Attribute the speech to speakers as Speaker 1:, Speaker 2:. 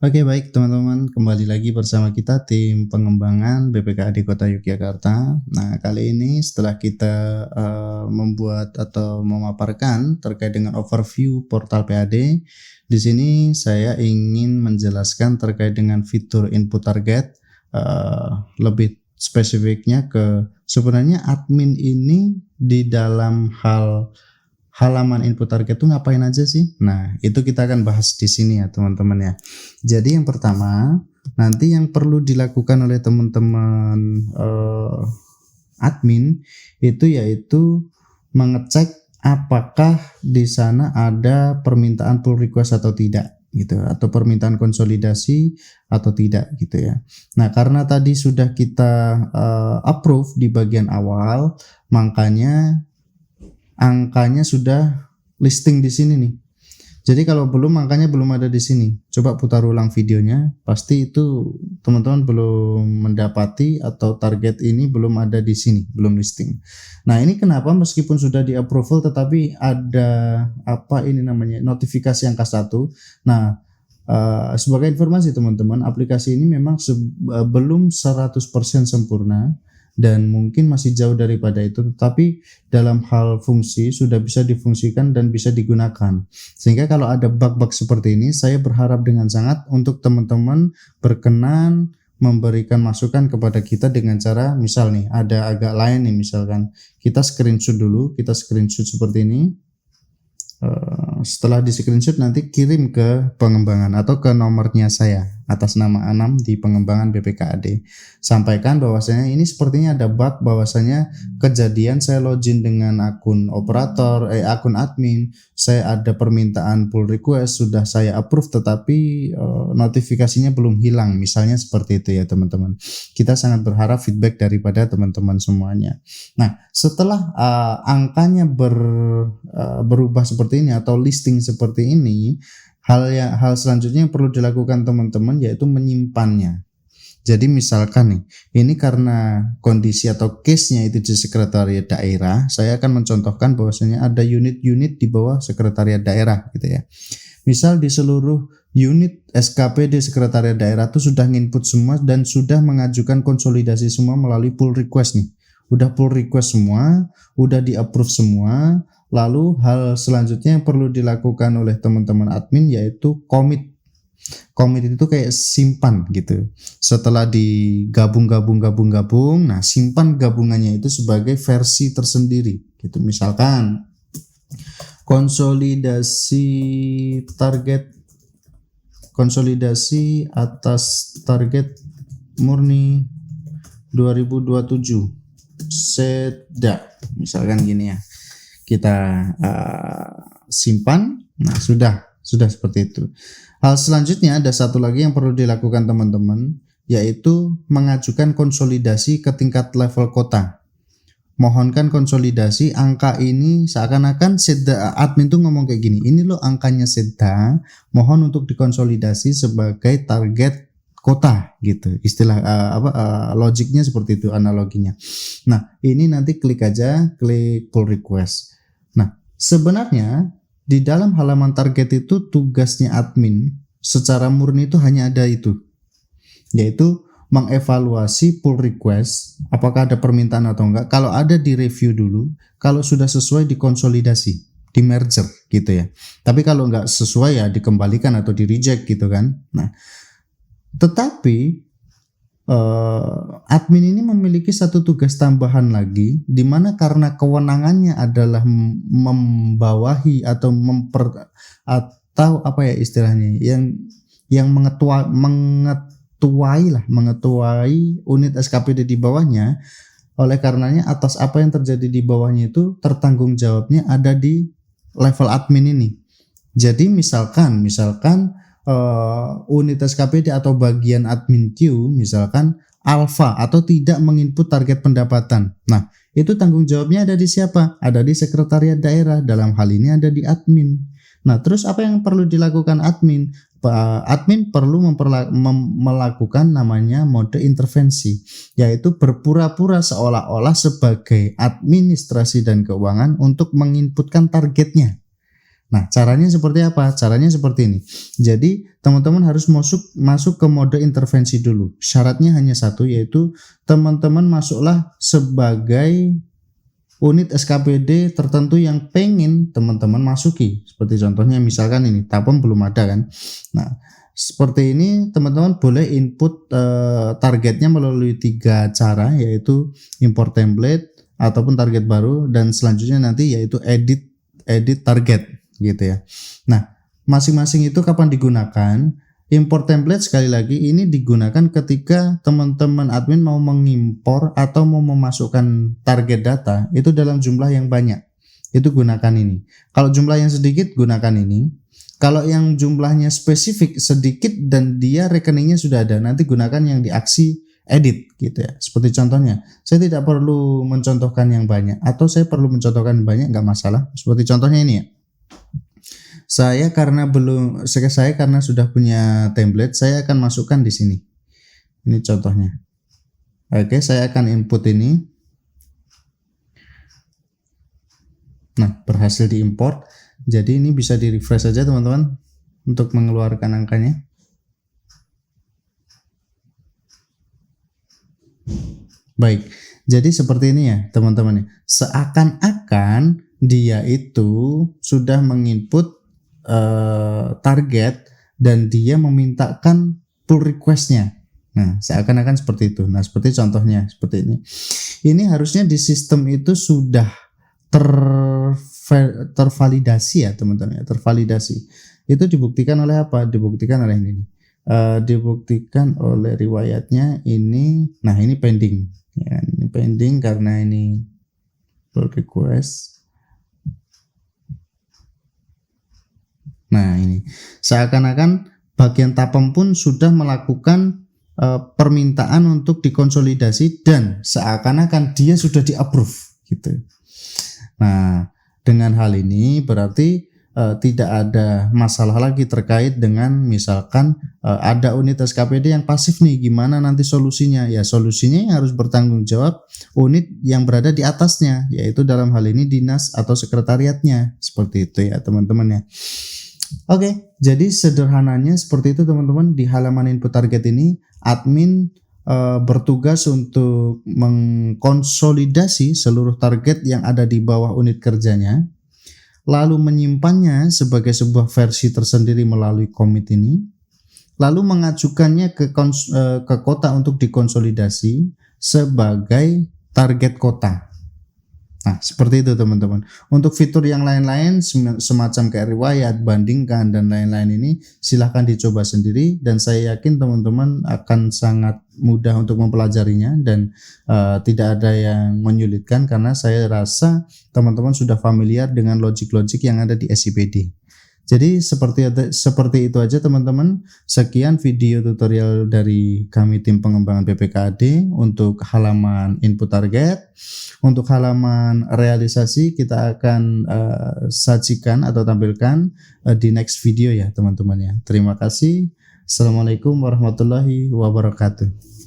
Speaker 1: Oke baik teman-teman, kembali lagi bersama kita tim pengembangan BPKAD Kota Yogyakarta. Nah kali ini setelah kita membuat atau memaparkan terkait dengan overview portal PAD, di sini saya ingin menjelaskan terkait dengan fitur input target, lebih spesifiknya ke sebenarnya admin ini di dalam halaman input target itu ngapain aja sih? Nah, itu kita akan bahas di sini ya, teman-teman ya. Jadi yang pertama, nanti yang perlu dilakukan oleh teman-teman admin itu yaitu mengecek apakah di sana ada permintaan pull request atau tidak gitu, atau permintaan konsolidasi atau tidak gitu ya. Nah, karena tadi sudah kita approve di bagian awal, makanya angkanya sudah listing di sini nih. Jadi kalau belum, angkanya belum ada di sini. Coba putar ulang videonya, pasti itu teman-teman belum mendapati atau target ini belum ada di sini, belum listing. Nah ini kenapa meskipun sudah di approval tetapi ada apa ini namanya notifikasi angka 1. Nah sebagai informasi teman-teman, aplikasi ini memang belum 100% sempurna dan mungkin masih jauh daripada itu, tetapi dalam hal fungsi sudah bisa difungsikan dan bisa digunakan. Sehingga kalau ada bug-bug seperti ini, saya berharap dengan sangat untuk teman-teman berkenan memberikan masukan kepada kita dengan cara, misal nih ada agak lain nih, misalkan kita screenshot dulu, kita screenshot seperti ini. Setelah di screenshot nanti kirim ke pengembangan atau ke nomornya saya atas nama Anam di pengembangan BPKAD. Sampaikan bahwasanya ini sepertinya ada bug, bahwasanya kejadian saya login dengan akun operator, akun admin, saya ada permintaan pull request sudah saya approve tetapi notifikasinya belum hilang, misalnya seperti itu ya teman-teman. Kita sangat berharap feedback daripada teman-teman semuanya. Nah, setelah angkanya berubah seperti ini atau listing seperti ini, hal selanjutnya yang perlu dilakukan teman-teman yaitu menyimpannya. Jadi misalkan nih, ini karena kondisi atau case-nya itu di sekretariat daerah, saya akan mencontohkan bahwasanya ada unit-unit di bawah sekretariat daerah gitu ya. Misal di seluruh unit SKP di sekretariat daerah itu sudah nginput semua dan sudah mengajukan konsolidasi semua melalui pull request nih. Udah pull request semua, udah di-approve semua. Lalu hal selanjutnya yang perlu dilakukan oleh teman-teman admin yaitu commit. Commit itu kayak simpan gitu. Setelah digabung, nah simpan gabungannya itu sebagai versi tersendiri gitu. Misalkan konsolidasi atas target murni 2027 seda, misalkan gini ya. Kita simpan. Nah, sudah seperti itu. Hal selanjutnya ada satu lagi yang perlu dilakukan teman-teman, yaitu mengajukan konsolidasi ke tingkat level kota. Mohonkan konsolidasi angka ini, seakan-akan Seda admin tuh ngomong kayak gini, ini loh angkanya Seda, mohon untuk dikonsolidasi sebagai target kota gitu, istilah logiknya seperti itu, analoginya. Nah ini nanti klik pull request. Nah sebenarnya di dalam halaman target itu tugasnya admin secara murni itu hanya ada itu, yaitu mengevaluasi pull request apakah ada permintaan atau enggak. Kalau ada di review dulu, kalau sudah sesuai dikonsolidasi, di merger gitu ya. Tapi kalau enggak sesuai ya dikembalikan atau di reject gitu kan. Nah tetapi admin ini memiliki satu tugas tambahan lagi, di mana karena kewenangannya adalah membawahi atau atau apa ya istilahnya, yang mengetuai unit SKPD di bawahnya. Oleh karenanya atas apa yang terjadi di bawahnya itu tertanggung jawabnya ada di level admin ini. Jadi misalkan unit SKPD atau bagian admin queue misalkan alpha atau tidak menginput target pendapatan. Nah, itu tanggung jawabnya ada di siapa? Ada di sekretariat daerah. Dalam hal ini ada di admin. Nah, terus apa yang perlu dilakukan admin? Admin perlu melakukan namanya mode intervensi, yaitu berpura-pura seolah-olah sebagai administrasi dan keuangan untuk menginputkan targetnya. Nah, caranya seperti apa? Caranya seperti ini. Jadi, teman-teman harus masuk ke mode intervensi dulu. Syaratnya hanya satu, yaitu teman-teman masuklah sebagai unit SKPD tertentu yang pengen teman-teman masuki. Seperti contohnya misalkan ini, Tapem belum ada kan. Nah, seperti ini teman-teman boleh input targetnya melalui 3 cara, yaitu import template ataupun target baru, dan selanjutnya nanti yaitu edit target gitu ya. Nah, masing-masing itu kapan digunakan? Import template sekali lagi ini digunakan ketika teman-teman admin mau mengimpor atau mau memasukkan target data itu dalam jumlah yang banyak. Itu gunakan ini. Kalau jumlah yang sedikit gunakan ini. Kalau yang jumlahnya spesifik sedikit dan dia rekeningnya sudah ada, nanti gunakan yang di aksi edit gitu ya. Seperti contohnya, saya tidak perlu mencontohkan yang banyak atau saya perlu mencontohkan yang banyak, nggak masalah. Seperti contohnya ini ya. Saya karena sudah punya template, saya akan masukkan di sini. Ini contohnya. Oke, saya akan input ini. Nah, berhasil diimport. Jadi ini bisa di refresh saja teman-teman untuk mengeluarkan angkanya. Baik, jadi seperti ini ya teman-teman. Seakan-akan dia itu sudah menginput target dan dia memintakan pull requestnya. Nah, seakan-akan seperti itu. Nah, seperti contohnya seperti ini. Ini harusnya di sistem itu sudah tervalidasi ya teman-teman ya, tervalidasi. Itu dibuktikan oleh apa? Dibuktikan oleh ini. Dibuktikan oleh riwayatnya ini. Nah, ini pending. Ya, ini pending karena ini pull request. Nah, ini seakan-akan bagian Tapem pun sudah melakukan permintaan untuk dikonsolidasi dan seakan-akan dia sudah di-approve gitu. Nah, dengan hal ini berarti tidak ada masalah lagi terkait dengan misalkan ada unit SKPD yang pasif nih, gimana nanti solusinya? Ya, solusinya yang harus bertanggung jawab unit yang berada di atasnya, yaitu dalam hal ini dinas atau sekretariatnya. Seperti itu ya teman-teman ya. Oke, jadi sederhananya seperti itu teman-teman. Di halaman input target ini admin bertugas untuk mengkonsolidasi seluruh target yang ada di bawah unit kerjanya, lalu menyimpannya sebagai sebuah versi tersendiri melalui commit ini, lalu mengajukannya ke kota untuk dikonsolidasi sebagai target kota. Nah, seperti itu teman-teman. Untuk fitur yang lain-lain semacam kayak riwayat, bandingkan, dan lain-lain ini silahkan dicoba sendiri, dan saya yakin teman-teman akan sangat mudah untuk mempelajarinya dan tidak ada yang menyulitkan karena saya rasa teman-teman sudah familiar dengan logik-logik yang ada di SIPD. Jadi seperti itu aja teman-teman. Sekian video tutorial dari kami tim pengembangan BPKAD untuk halaman input target. Untuk halaman realisasi kita akan sajikan atau tampilkan di next video ya teman-teman ya. Terima kasih. Assalamualaikum warahmatullahi wabarakatuh.